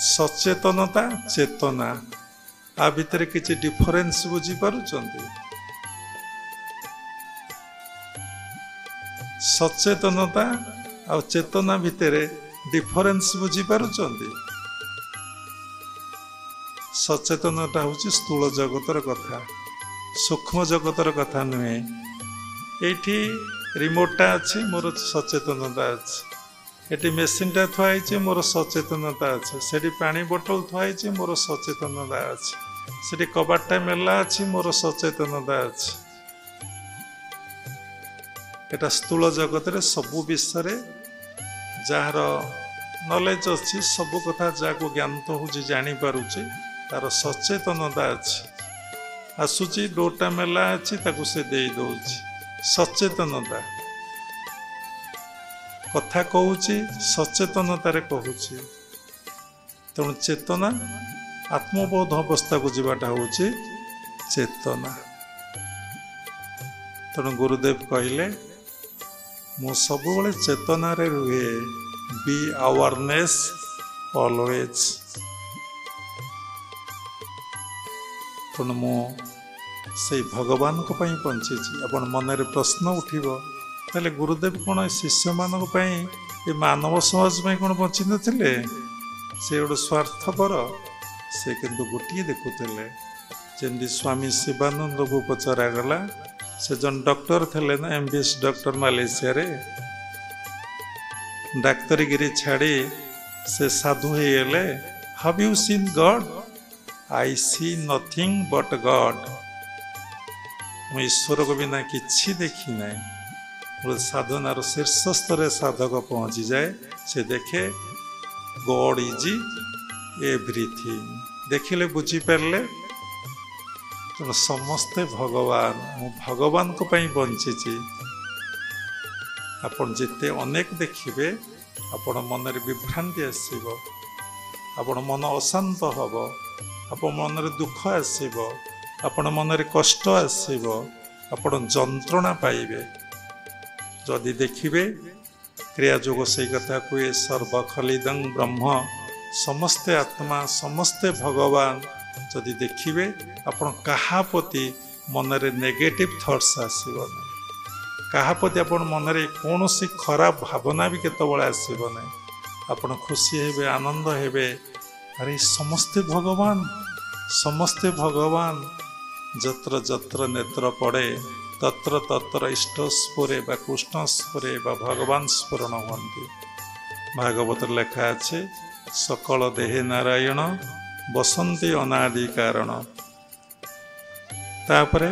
सचेतनता चेतना आ भितर किसी डिफरेंस बुझी पारुचंदी सचेतनता आ चेतना भितर डिफरेंस बुझी पारुचंदी सचेतनता हूँ स्थूल जगतर कथा सूक्ष्म जगतर कथा नुहे ये रिमोटा अच्छी मोर सचेतनता अच्छी ये मेसीनटा थुआई मोर सचेतनता अच्छे से पानी बोतल थुआई मोर सचेतनता अच्छे से कबाटा मेला अच्छी मोर सचेतनता अच्छी एटा स्थूल जगत रे सबु विषय जार नॉलेज अच्छी सब कथा जहाँ ज्ञान तो हूँ जानी पारुचे तार सचेतनता अच्छी आसूची डोटा मेला अच्छी ताकू से दे दौची सचेतनता कथा कहूची सचेतनतारे कहूची तेणु चेतना आत्मबोध अवस्था को जीवाटा होची चेतना तेणु गुरुदेव कहले मु सब चेतना रे रुहे बी अवेयरनेस ऑलवेज तेणु मु से भगवान को पई पंची अपन मन रे प्रश्न उठिबो ताले गुरुदेव कौन शिष्य मान ये मानव समाज में कौन बची नथिले से गोटे स्वार्थपर से किंतु गोटे देखुले जमी स्वामी शिवानंद को पचरा गला से जन डॉक्टर थे ना MBBS डॉक्टर मालयेशिया रे डाक्तरीगिरी छाड़ी से साधु होगले have you seen God I see nothing but God मु ईश्वर को बिना किछि देखी ना साधनार शीर्ष स्तर साधक पहुँची जाए से देखे गॉड इज एवरीथिंग देखिले बुझीपारे तेणु समस्ते भगवान मु भगवान को पई बंची आपण जिते अनेक देखिए आपण मन विभ्रांति आसब आपण मन अशांत हम आपण मन दुख आसब आपण मन कष्ट आसब आपण जंत्रणा पाइबे जदि देखिए क्रिया जोग से कथा कहे सर्वखलिदं ब्रह्म समस्ते आत्मा समस्ते भगवान जदि देखिए आपण कहा प्रति मन रे नेगेटिव थॉट्स आसब ना कहा प्रति आपण मन रे कौन सी खराब भावना भी केतबेले आसब ना आपण खुशी हेबे आनंद हेबे अरे समस्ते समस्ते भगवान जत्र जत्र नेत्र पड़े तत्र तत्र इष्ट स्फुरे बा कृष्ण स्फुरे बा भगवान स्फुरण हुंती भागवत लेखा अच्छे सकल देहे नारायण बसंती अनादि कारण तापरे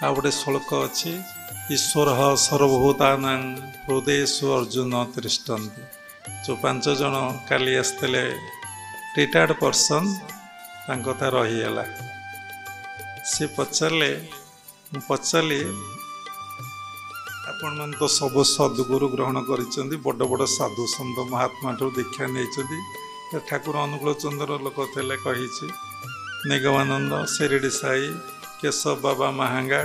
गोटे श्लोक अच्छी ईश्वर सर्वभूतानां हृदयेषु अर्जुन तिष्ठन्ति जो 5 जन काली आसते रिटायर्ड पर्सन कथा रहीगला से पचारे पचारि आपण मन तो सब सद्गुरु ग्रहण कर बड़ बड़ साधु सन्त महात्मा ठू दीक्षा नहीं ठाकुर अनुकूल चंद्र लोक थे कही निगमानंद शिरडी साई केशव बाबा महांगा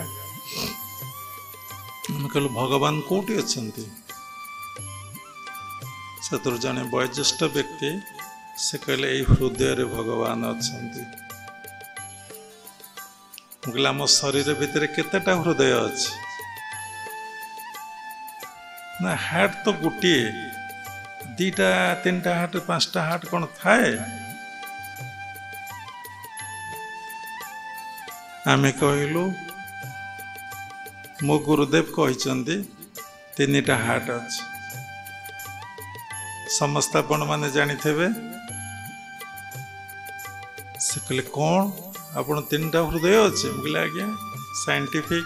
कहल भगवान कौटी अच्छा से जड़े वयोज्येष्ठ व्यक्ति से कहले हृदय रे भगवान अच्छा कहले आम शरीर भितर केतेटा हृदय अच्छी ना हार्ट तो गोटे 2टा 3टा हार्ट 5टा हार्ट कौन थाए आमे कहलु मो गुरुदेव कहते 3टा हार्ट अच्छी समस्त आपण मैंने जानी थे से कहले कौन आपण 3टा हृदय अच्छे कहले आज्ञा साइंटिफिक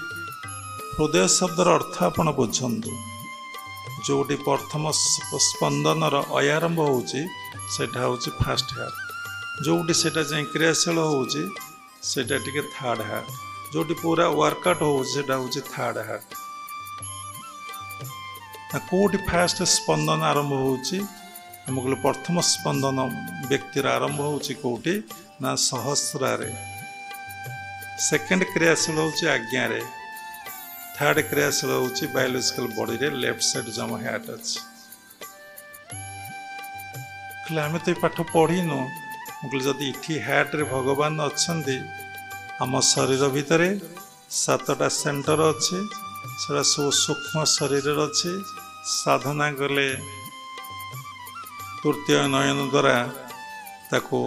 हृदय शब्दर अर्थ आपण बुझंतु जोटी प्रथम स्पंदनर अयारंभ होउची सेटा होउची फास्ट हार्ट जोटी सेटा जाय क्रियाशील होउची सेटा टिके थर्ड हार्ट जोटी पूरा वर्कआउट होउची सेटा होउची थर्ड हार्ट ना कोटी फास्ट स्पंदन आरंभ होउची हम कहले प्रथम स्पंदन व्यक्तिर आरंभ होउची कोटी ना सहस्रारे सेकेंड क्रियाशील होउची आज्ञा रे थर्ड क्रियाशील होउची बायोलॉजिकल बॉडी रे लेफ्ट साइड जम हार्ट अछि कहले आम तो ये पाठ पढ़ीनु मुझे जदि इठी हार्ट्रे भगवान अच्छा आम शरीर भितर 7टा सेंटर अच्छे से सब सूक्ष्म शरीर अच्छे साधना कले तृतीय नयन द्वारा ताको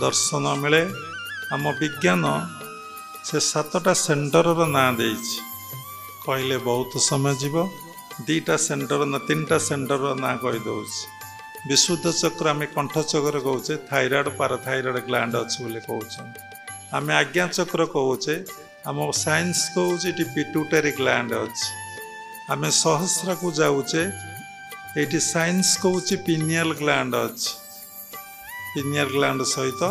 दर्शन मिले आम विज्ञान से 7टा सेंटर ना दे कहले बहुत समय जीव 2टा सेंटर ना 3टा सेंटर ना कहीदे विशुद्ध चक्र आम कंठ चक्र कहे थायराइड पाराथायराइड ग्लैंड अच्छे बोले कहते आम आज्ञा चक्र कहे आम साइंस कहे पिट्यूटरी ग्लैंड अच्छे आम सहस्र को जाऊे ये साइंस कहे पिनियल ग्लैंड अच्छे पिनियल ग्लैंड सहित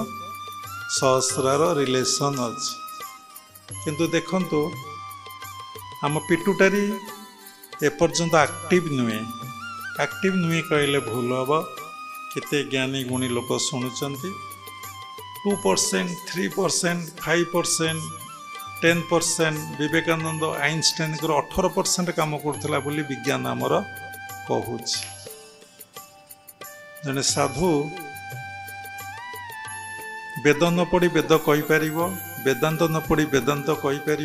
सहस्रार रिलेशन अच्छे किंतु देखंतु आम पिट्यूटरी एपर्यंत एक्टिव नुहे एक्टिव नुहे कहले भूल हम केते ज्ञानी गुणी लोक शुणुंट 2%, 3%, 5%, 10% विवेकानंद आइनस्टाइन 18% काम करता बोली विज्ञान आमर कहूँ जने साधु वेद न पढ़ी वेद कहीपर वेदांत न पढ़ी वेदांत कहीपर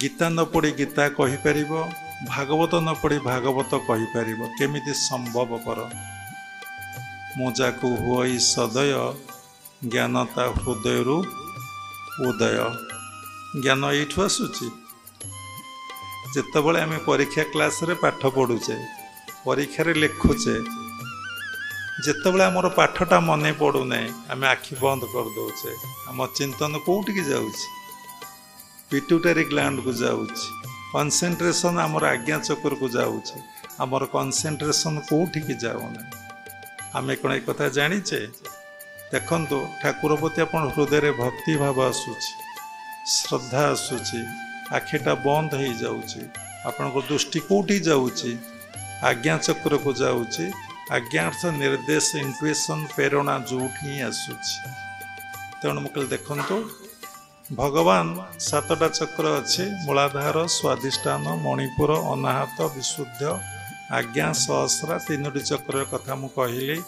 गीता न पढ़ी गीता कहीपर भागवत न पढ़ी भागवत कहीपर केमिति संभवपर मुजाकु हुई सदय ज्ञानता हृदय उदय ज्ञान यू आसूची जितेबाला आम परीक्षा क्लास रे पाठ पढ़ुचे परीक्षा लिखुचे जितेबाला आमर पाठटा मन पड़ूना आम आखि बंद कर दौचे आम चिंतन कौटिक जाऊँ पिट्यूटरी ग्लैंड को जाऊँच कंसेंट्रेशन आमर आज्ञा चक्र को जाऊँच आमर कंसेंट्रेशन कौटिक जाऊना आम कौन एक कथा जानीचे देखंतु ठाकुर प्रति आप हृदय भक्ति भाव आसूची श्रद्धा आसूची आखिटा बंद हो जाऊँच आपण दृष्टि कौटी जाऊँच आज्ञा चक्र को जाऊँच आज्ञा अर्थ निर्देश इंट्यूशन प्रेरणा जो ही आसूची तेणु मुझे देखंतु भगवान 7टा चक्र अच्छे मूलाधार स्वादिष्ठान मणिपुर अनाहत विशुद्ध आज्ञा सहस्रा 3टी चक्र कथा मु कहली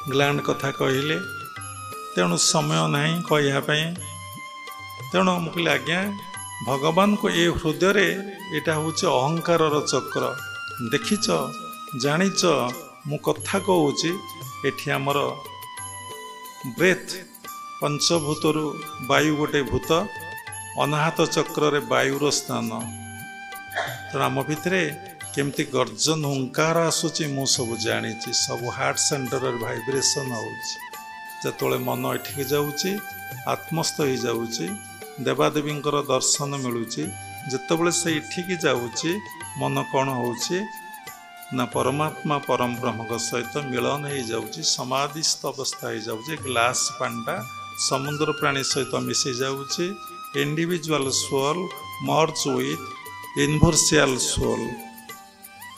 ग्लैंड कथा कहले तेणु समय नहीं कहवाई तेणु मुझे आज्ञा भगवान को ये हृदय यहाँ हूँ अहंकार चक्र देखिच जानिच मु कथा कहूँ ये आमर ब्रेथ पंचभूतरु वायु गोटे भूत अनाहत चक्र रे वायुर स्थान तेणु आम भितर केमती गर्जन हुंकार आसूची मु सब जानी सब हार्ट सेंटर भाइब्रेशन होते मन एठिक जाऊँगी आत्मस्थ हो जाऊँगी देवादेवी दर्शन मिलूँ जितेबाला से एठिक जाऊँगी मन कौन होची ना परमात्मा परम ब्रह्म सहित मिलन हो जाऊँगी समाधिस्थ अवस्था हो जाऊँगी ग्लास पांडा समुद्र प्राणी सहित मिसी जाऊँगी individual soul merge with universal soul